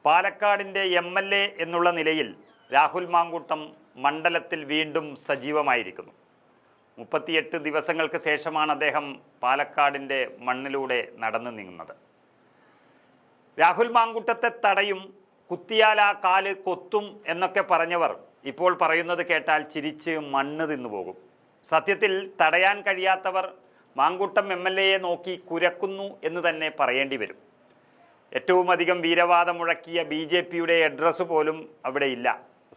പാലക്കാടിൻ്റെ MLA എന്നുള്ള നിലയിൽ രാഹുൽ മാങ്കൂട്ടം മണ്ഡലത്തിൽ വീണ്ടും സജീവമായിരിക്കുന്നു. 38 ദിവസങ്ങൾക്ക് ശേഷമാണ് അദ്ദേഹം പാലക്കാടിൻ്റെ മണ്ണിലൂടെ നടന്നു നീങ്ങുന്നത്. രാഹുൽ മാങ്കൂട്ടത്തെ തടയും, കുത്തിയാൽ ആ കാല് കൊത്തും എന്നൊക്കെ പറഞ്ഞവർ ഇപ്പോൾ പറയുന്നത് കേട്ടാൽ ചിരിച്ച് മണ്ണ് തിന്നുപോകും. സത്യത്തിൽ തടയാൻ കഴിയാത്തവർ മാങ്കൂട്ടം MLAയെ നോക്കി കുരക്കുന്നു എന്ന് തന്നെ പറയേണ്ടി വരും. ഏറ്റവും അധികം വീരവാദം മുഴക്കിയ BJPയുടെ അഡ്രസ്സ് പോലും അവിടെ ഇല്ല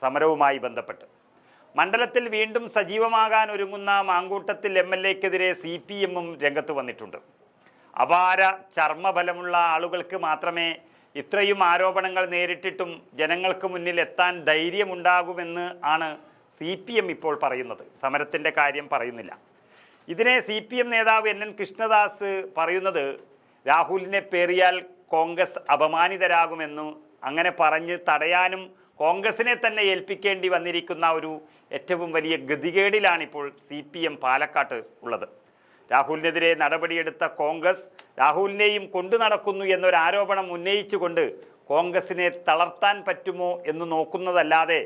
സമരവുമായി ബന്ധപ്പെട്ട്. മണ്ഡലത്തിൽ വീണ്ടും സജീവമാകാൻ ഒരുങ്ങുന്ന മാങ്കൂട്ടത്തിൽ MLAക്കെതിരെ CPM രംഗത്ത് വന്നിട്ടുണ്ട്. അപാര ചർമ്മബലമുള്ള ആളുകൾക്ക് മാത്രമേ ഇത്രയും ആരോപണങ്ങൾ നേരിട്ടിട്ടും ജനങ്ങൾക്ക് മുന്നിൽ എത്താൻ ധൈര്യമുണ്ടാകുമെന്ന് ആണ് CPM ഇപ്പോൾ പറയുന്നത്. സമരത്തിൻ്റെ കാര്യം പറയുന്നില്ല. ഇതിനെ CPM നേതാവ് NN കൃഷ്ണദാസ് പറയുന്നത് രാഹുലിനെ പേറിയാൽ കോൺഗ്രസ് അപമാനിതരാകുമെന്നും അങ്ങനെ പറഞ്ഞ് തടയാനും കോൺഗ്രസിനെ തന്നെ ഏൽപ്പിക്കേണ്ടി വന്നിരിക്കുന്ന ഒരു ഏറ്റവും വലിയ ഗതികേടിലാണിപ്പോൾ CPM പാലക്കാട്ട് ഉള്ളത്. രാഹുലിനെതിരെ നടപടിയെടുത്ത കോൺഗ്രസ് രാഹുലിനെയും കൊണ്ടു നടക്കുന്നു എന്നൊരാരോപണം ഉന്നയിച്ചുകൊണ്ട് കോൺഗ്രസിനെ തളർത്താൻ പറ്റുമോ എന്ന് നോക്കുന്നതല്ലാതെ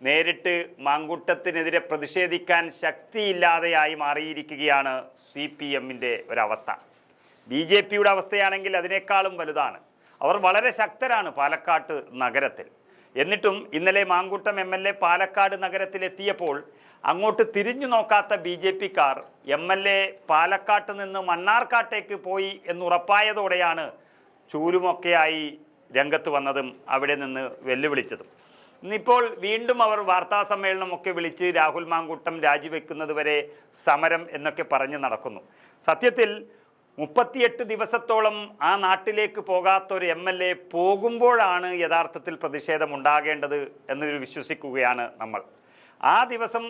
നേരിട്ട് മാങ്കൂട്ടത്തിനെതിരെ പ്രതിഷേധിക്കാൻ ശക്തിയില്ലാതെയായി മാറിയിരിക്കുകയാണ് CPMൻ്റെ ഒരവസ്ഥ. BJPയുടെ അവസ്ഥയാണെങ്കിൽ അതിനേക്കാളും വലുതാണ്. അവർ വളരെ ശക്തരാണ് പാലക്കാട്ട് നഗരത്തിൽ. എന്നിട്ടും ഇന്നലെ മാങ്കൂട്ടം MLA പാലക്കാട് നഗരത്തിലെത്തിയപ്പോൾ അങ്ങോട്ട് തിരിഞ്ഞു നോക്കാത്ത BJPക്കാർ MLA പാലക്കാട്ട് നിന്ന് മണ്ണാർക്കാട്ടേക്ക് പോയി എന്നുറപ്പായതോടെയാണ് ചൂലുമൊക്കെയായി രംഗത്ത് വന്നതും അവിടെ നിന്ന് വെല്ലുവിളിച്ചതും. ഇന്നിപ്പോൾ വീണ്ടും അവർ വാർത്താ സമ്മേളനമൊക്കെ വിളിച്ച് രാഹുൽ മാങ്കൂട്ടം രാജിവെക്കുന്നത് വരെ സമരം എന്നൊക്കെ പറഞ്ഞ് നടക്കുന്നു. സത്യത്തിൽ 38 ദിവസത്തോളം ആ നാട്ടിലേക്ക് പോകാത്തൊരു MLA പോകുമ്പോഴാണ് യഥാർത്ഥത്തിൽ പ്രതിഷേധം ഉണ്ടാകേണ്ടത് എന്ന് വിശ്വസിക്കുകയാണ് നമ്മൾ. ആ ദിവസം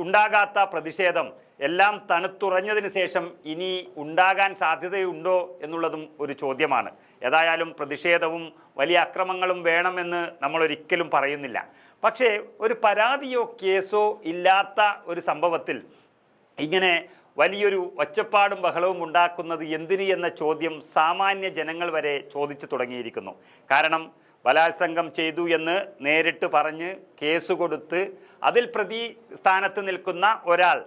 ഉണ്ടാകാത്ത പ്രതിഷേധം എല്ലാം തണുത്തുറഞ്ഞതിന് ശേഷം ഇനി ഉണ്ടാകാൻ സാധ്യതയുണ്ടോ എന്നുള്ളതും ഒരു ചോദ്യമാണ്. ഏതായാലും പ്രതിഷേധവും വലിയ അക്രമങ്ങളും വേണമെന്ന് നമ്മൾ ഒരിക്കലും പറയുന്നില്ല. പക്ഷേ ഒരു പരാതിയോ കേസോ ഇല്ലാത്ത ഒരു സംഭവത്തിൽ ഇങ്ങനെ വലിയൊരു ഒച്ചപ്പാടും ബഹളവും ഉണ്ടാക്കുന്നത് എന്തിന് എന്ന ചോദ്യം സാമാന്യ ജനങ്ങൾ വരെ ചോദിച്ചു തുടങ്ങിയിരിക്കുന്നു. കാരണം ബലാത്സംഗം ചെയ്തു എന്ന് നേരിട്ട് പറഞ്ഞ് കേസ് കൊടുത്ത് അതിൽ പ്രതി സ്ഥാനത്ത് നിൽക്കുന്ന ഒരാൾ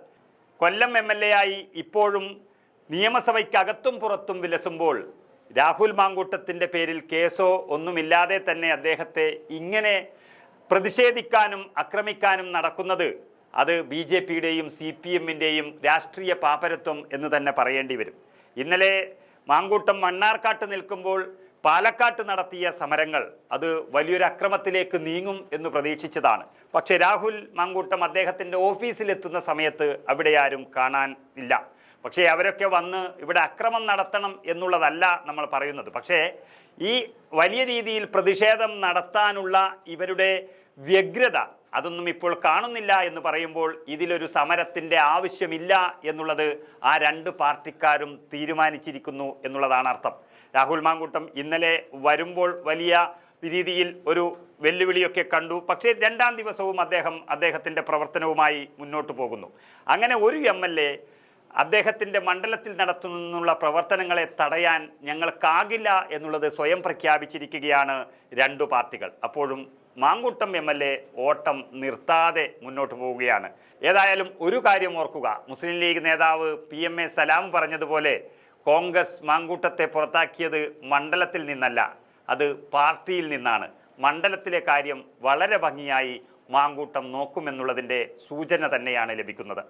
കൊല്ലം MLA ആയി ഇപ്പോഴും നിയമസഭയ്ക്കകത്തും പുറത്തും വിലസുമ്പോൾ രാഹുൽ മാങ്കൂട്ടത്തിൻ്റെ പേരിൽ കേസോ ഒന്നുമില്ലാതെ തന്നെ അദ്ദേഹത്തെ ഇങ്ങനെ പ്രതിഷേധിക്കാനും ആക്രമിക്കാനും നടക്കുന്നത് അത് BJPയുടെയും CPMൻ്റെയും രാഷ്ട്രീയ പാപ്പരത്വം എന്ന് തന്നെ പറയേണ്ടി വരും. ഇന്നലെ മാങ്കൂട്ടം മണ്ണാർക്കാട്ട് നിൽക്കുമ്പോൾ പാലക്കാട്ട് നടത്തിയ സമരങ്ങൾ അത് വലിയൊരു അക്രമത്തിലേക്ക് നീങ്ങും എന്ന് പ്രതീക്ഷിച്ചതാണ്. പക്ഷേ രാഹുൽ മാങ്കൂട്ടം അദ്ദേഹത്തിൻ്റെ ഓഫീസിലെത്തുന്ന സമയത്ത് അവിടെ ആരും കാണാൻ ഇല്ല. പക്ഷേ അവരൊക്കെ വന്ന് ഇവിടെ അക്രമം നടത്തണം എന്നുള്ളതല്ല നമ്മൾ പറയുന്നത്. പക്ഷേ ഈ വലിയ രീതിയിൽ പ്രതിഷേധം നടത്താനുള്ള ഇവരുടെ വ്യഗ്രത അതൊന്നും ഇപ്പോൾ കാണുന്നില്ല എന്ന് പറയുമ്പോൾ ഇതിലൊരു സമരത്തിൻ്റെ ആവശ്യമില്ല എന്നുള്ളത് ആ രണ്ട് പാർട്ടിക്കാരും തീരുമാനിച്ചിരിക്കുന്നു എന്നുള്ളതാണ് അർത്ഥം. രാഹുൽ മാങ്കൂട്ടം ഇന്നലെ വരുമ്പോൾ വലിയ രീതിയിൽ ഒരു വെല്ലുവിളിയൊക്കെ കണ്ടു. പക്ഷേ രണ്ടാം ദിവസവും അദ്ദേഹത്തിൻ്റെ പ്രവർത്തനവുമായി മുന്നോട്ട് പോകുന്നു. അങ്ങനെ ഒരു MLA അദ്ദേഹത്തിൻ്റെ മണ്ഡലത്തിൽ നടത്തുന്നുള്ള പ്രവർത്തനങ്ങളെ തടയാൻ ഞങ്ങൾക്കാകില്ല എന്നുള്ളത് സ്വയം പ്രഖ്യാപിച്ചിരിക്കുകയാണ് രണ്ടു പാർട്ടികൾ. അപ്പോഴും മാങ്കൂട്ടം MLA ഓട്ടം നിർത്താതെ മുന്നോട്ട് പോവുകയാണ്. ഏതായാലും ഒരു കാര്യം ഓർക്കുക, മുസ്ലിം ലീഗ് നേതാവ് PMA സലാം പറഞ്ഞതുപോലെ കോൺഗ്രസ് മാങ്കൂട്ടത്തെ പുറത്താക്കിയത് മണ്ഡലത്തിൽ നിന്നല്ല, അത് പാർട്ടിയിൽ നിന്നാണ്. മണ്ഡലത്തിലെ കാര്യം വളരെ ഭംഗിയായി മാങ്കൂട്ടം നോക്കുമെന്നുള്ളതിൻ്റെ സൂചന തന്നെയാണ് ലഭിക്കുന്നത്.